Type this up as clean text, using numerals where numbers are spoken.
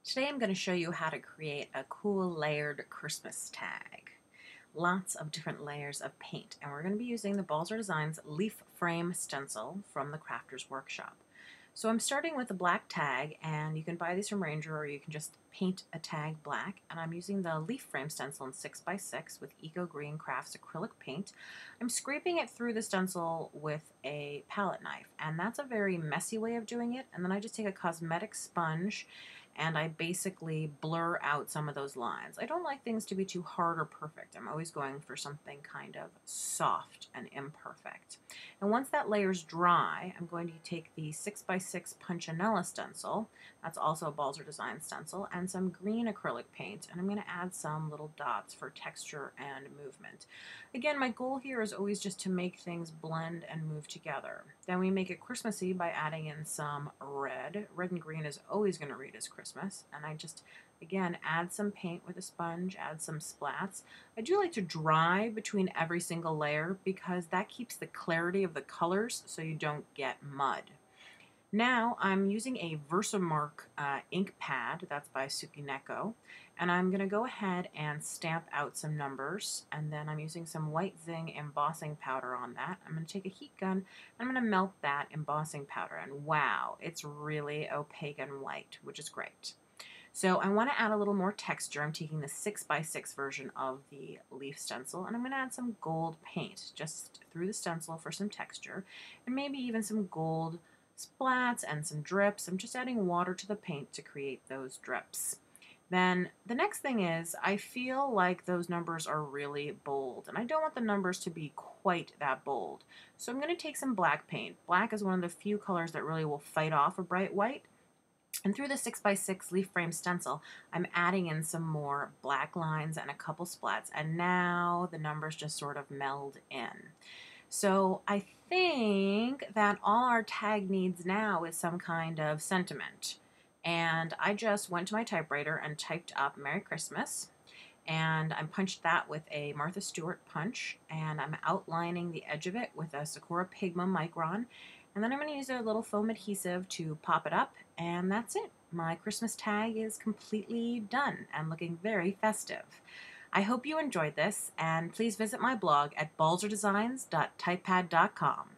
Today I'm going to show you how to create a cool layered Christmas tag. Lots of different layers of paint, and we're going to be using the Balzer Designs leaf frame stencil from the Crafter's Workshop. So I'm starting with a black tag, and you can buy these from Ranger or you can just paint a tag black, and I'm using the leaf frame stencil in 6x6 with Eco Green Crafts acrylic paint. I'm scraping it through the stencil with a palette knife, and that's a very messy way of doing it, and then I just take a cosmetic sponge and I basically blur out some of those lines. I don't like things to be too hard or perfect. I'm always going for something kind of soft and imperfect. And once that layer's dry, I'm going to take the 6x6 Punchinella stencil, that's also a Balzer Design stencil, and some green acrylic paint, and I'm going to add some little dots for texture and movement. Again, my goal here is always just to make things blend and move together. Then we make it Christmassy by adding in some red. Red and green is always going to read as Christmas, and I just, again, add some paint with a sponge, add some splats. I do like to dry between every single layer because that keeps the clarity of the colors so you don't get mud. Now I'm using a Versamark ink pad, that's by Sukineko, and I'm going to go ahead and stamp out some numbers, and then I'm using some White Zing embossing powder on that. I'm going to take a heat gun, and I'm going to melt that embossing powder, and wow, it's really opaque and white, which is great. So I want to add a little more texture. I'm taking the 6x6 version of the leaf stencil, and I'm going to add some gold paint just through the stencil for some texture, and maybe even some gold splats and some drips. I'm just adding water to the paint to create those drips. Then the next thing is I feel like those numbers are really bold, and I don't want the numbers to be quite that bold. So I'm going to take some black paint. Black is one of the few colors that really will fight off a bright white. And through the 6x6 leaf frame stencil, I'm adding in some more black lines and a couple splats, and now the numbers just sort of meld in. So I think that all our tag needs now is some kind of sentiment. And I just went to my typewriter and typed up Merry Christmas. And I punched that with a Martha Stewart punch. And I'm outlining the edge of it with a Sakura Pigma Micron. And then I'm going to use a little foam adhesive to pop it up. And that's it. My Christmas tag is completely done and looking very festive. I hope you enjoyed this, and please visit my blog at balzerdesigns.typepad.com.